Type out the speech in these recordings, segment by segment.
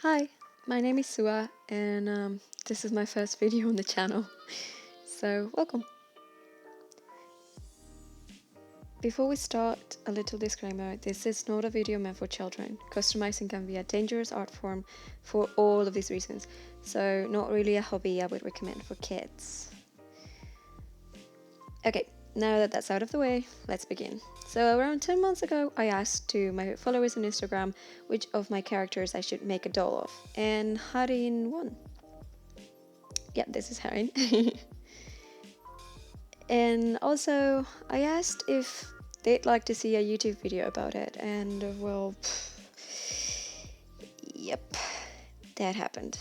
Hi, my name is Sua, and this is my first video on the channel, so welcome. Before we start, a little disclaimer: this is not a video meant for children. Customizing can be a dangerous art form for all of these reasons, so not really a hobby I would recommend for kids. Okay, now that that's out of the way, let's begin. So around 10 months ago, I asked to my followers on Instagram which of my characters I should make a doll of, and Ha-rin won. Yeah, this is Ha-rin. And also, I asked if they'd like to see a YouTube video about it, and well, yep, that happened.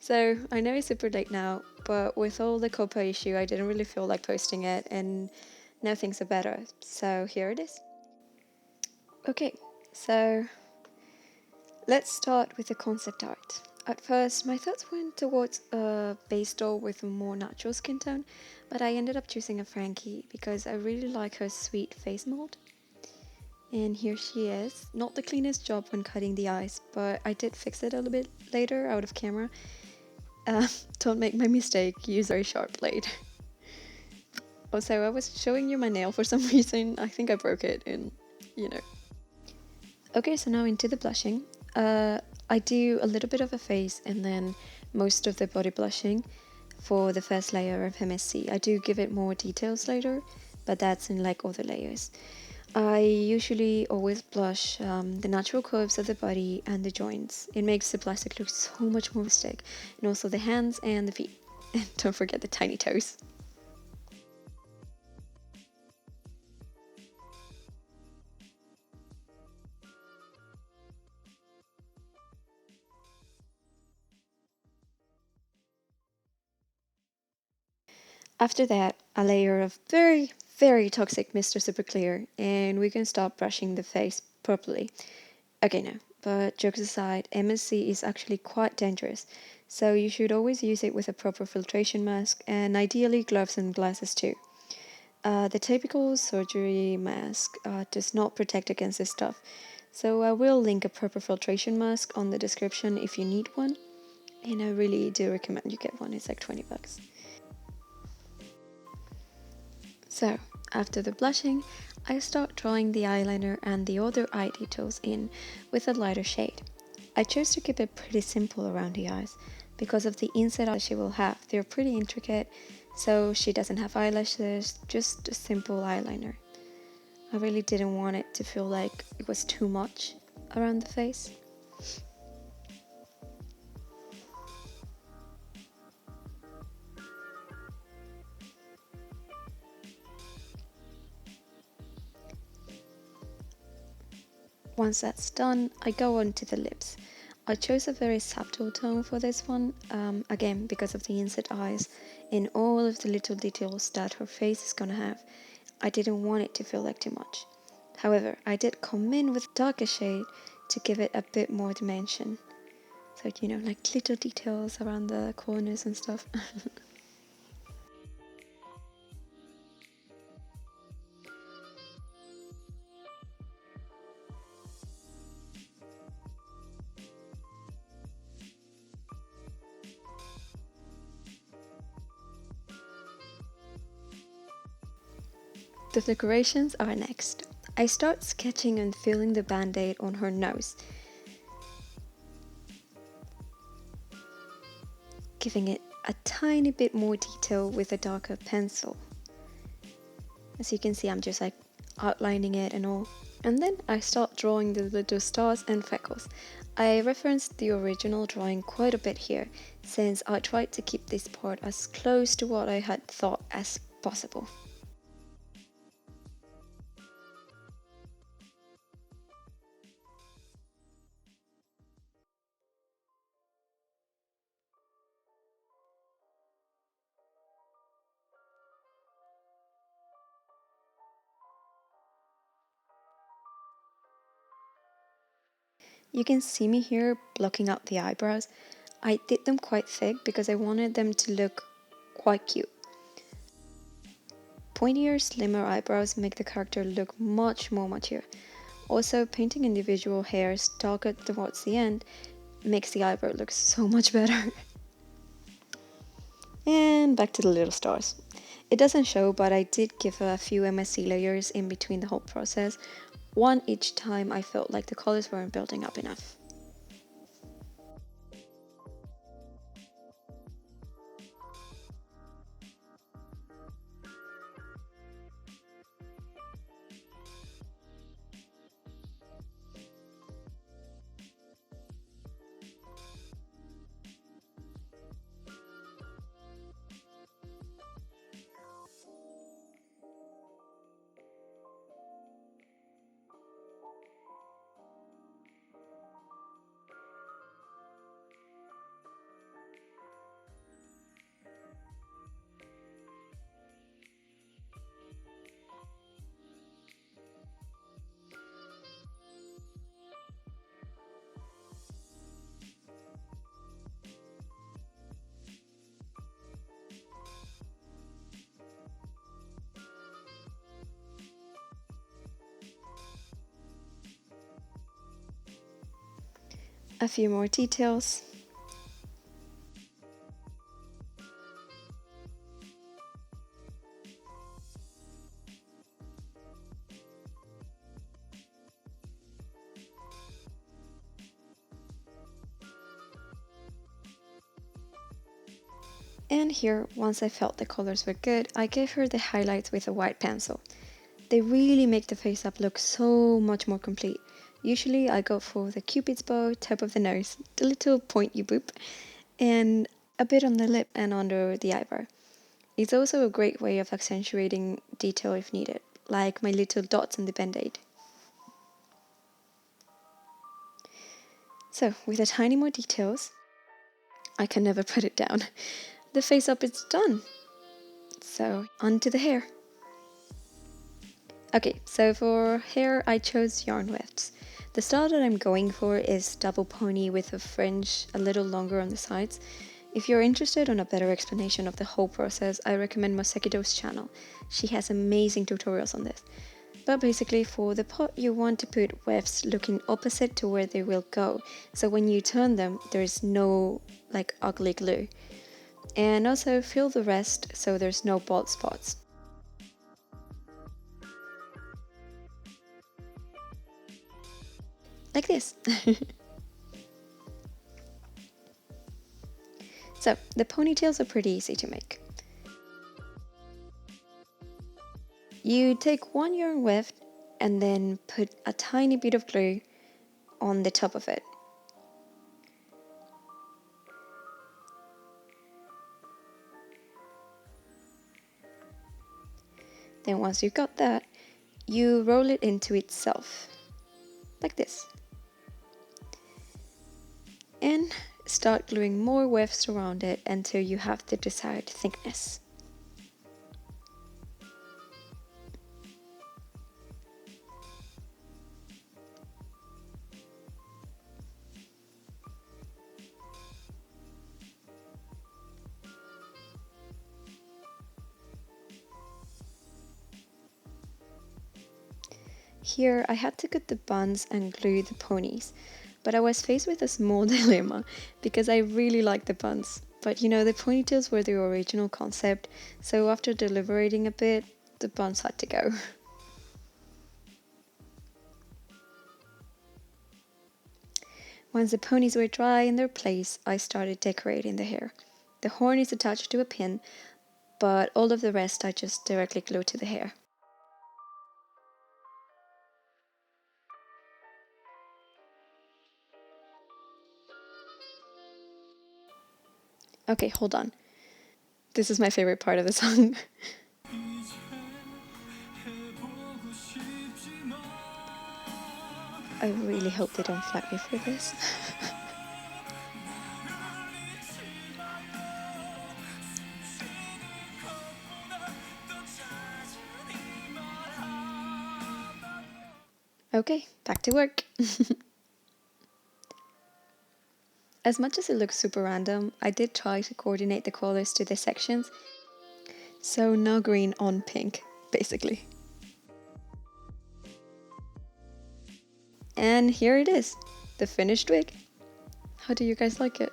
So I know it's super late now, but with all the COPA issue, I didn't really feel like posting it, and now things are better, so here it is. Okay, so let's start with the concept art. At first, my thoughts went towards a base doll with a more natural skin tone, but I ended up choosing a Frankie because I really like her sweet face mold. And here she is. Not the cleanest job when cutting the eyes, but I did fix it a little bit later out of camera. Don't make my mistake, use a very sharp blade. Also, I was showing you my nail for some reason. I think I broke it and, you know. Okay, so now into the blushing. I do a little bit of a face and then most of the body blushing for the first layer of MSC. I do give it more details later, but that's in like other layers. I usually always blush the natural curves of the body and the joints. It makes the plastic look so much more realistic, and also the hands and the feet. And don't forget the tiny toes. After that, a layer of very, very toxic Mr. Super Clear, and we can start brushing the face properly. Okay, no, but jokes aside, MSC is actually quite dangerous, so you should always use it with a proper filtration mask and ideally gloves and glasses too. The typical surgery mask does not protect against this stuff, so I will link a proper filtration mask on the description if you need one, and I really do recommend you get one, it's like 20 bucks. So, after the blushing, I start drawing the eyeliner and the other eye details in with a lighter shade. I chose to keep it pretty simple around the eyes because of the inside eyes she will have. They're pretty intricate, so she doesn't have eyelashes, just a simple eyeliner. I really didn't want it to feel like it was too much around the face. Once that's done, I go on to the lips. I chose a very subtle tone for this one, again because of the inside eyes and all of the little details that her face is gonna have. I didn't want it to feel like too much. However, I did come in with darker shade to give it a bit more dimension. So, you know, like little details around the corners and stuff. The decorations are next. I start sketching and filling the band-aid on her nose, giving it a tiny bit more detail with a darker pencil. As you can see, I'm just like outlining it and all. And then I start drawing the little stars and freckles. I referenced the original drawing quite a bit here, since I tried to keep this part as close to what I had thought as possible. You can see me here blocking out the eyebrows. I did them quite thick because I wanted them to look quite cute. Pointier, slimmer eyebrows make the character look much more mature, Also, painting individual hairs darker towards the end makes the eyebrow look so much better. And back to the little stars. It doesn't show, but I did give a few MSC layers in between the whole process, one each time I felt like the colors weren't building up enough. A few more details. And here, once I felt the colors were good, I gave her the highlights with a white pencil. They really make the face up look so much more complete. Usually I go for the cupid's bow, top of the nose, the little point you boop, and a bit on the lip and under the eyebrow. It's also a great way of accentuating detail if needed, like my little dots on the band-aid. So, with a tiny more details, I can never put it down. The face up is done. So, onto the hair. Okay, so for hair I chose yarn wefts. The style that I'm going for is double pony with a fringe a little longer on the sides. If you're interested in a better explanation of the whole process, I recommend Masekido's channel. She has amazing tutorials on this. But basically for the pot you want to put wefts looking opposite to where they will go, so when you turn them there's no like ugly glue. And also fill the rest so there's no bald spots. Like this. So the ponytails are pretty easy to make. You take one yarn weft and then put a tiny bit of glue on the top of it. Then once you've got that, you roll it into itself, like this. And start gluing more wefts around it until you have the desired thickness. Here I had to cut the buns and glue the ponies, but I was faced with a small dilemma because I really liked the buns. But you know, the ponytails were the original concept, so after deliberating a bit, the buns had to go. Once the ponies were dry in their place, I started decorating the hair. The horn is attached to a pin, but all of the rest I just directly glued to the hair. Okay, hold on. This is my favorite part of the song. I really hope they don't flag me for this. Okay, back to work. As much as it looks super random, I did try to coordinate the colors to the sections. So no green on pink, basically. And here it is, the finished wig. How do you guys like it?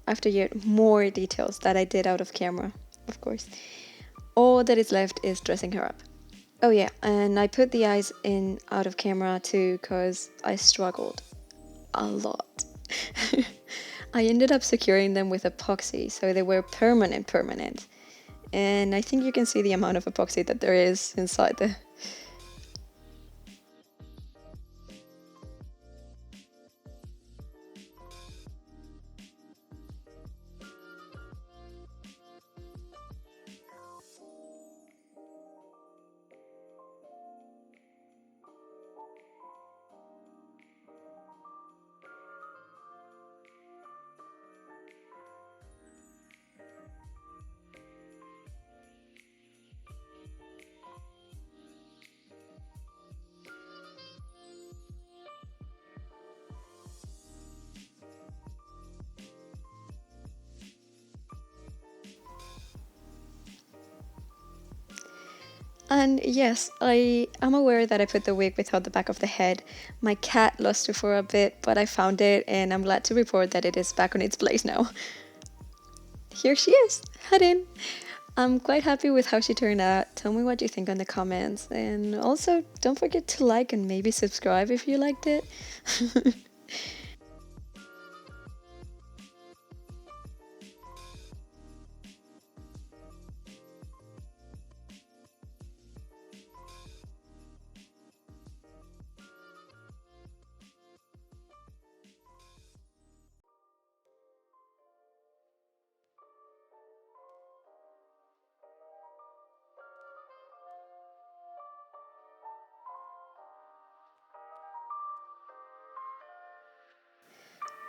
After yet more details that I did out of camera, of course. All that is left is dressing her up. Oh yeah, and I put the eyes in out of camera too because I struggled a lot. I ended up securing them with epoxy so they were permanent. And I think you can see the amount of epoxy that there is inside the... And yes, I am aware that I put the wig without the back of the head. My cat lost it for a bit, but I found it and I'm glad to report that it is back on its place now. Here she is, Ha-rin. I'm quite happy with how she turned out. Tell me what you think in the comments. And also, don't forget to like and maybe subscribe if you liked it.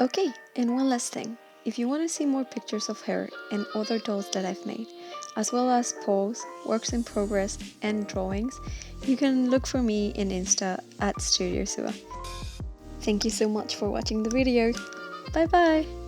Okay, and one last thing. If you want to see more pictures of her and other dolls that I've made, as well as polls, works in progress, and drawings, you can look for me in Insta at Studio Sua. Thank you so much for watching the video. Bye bye!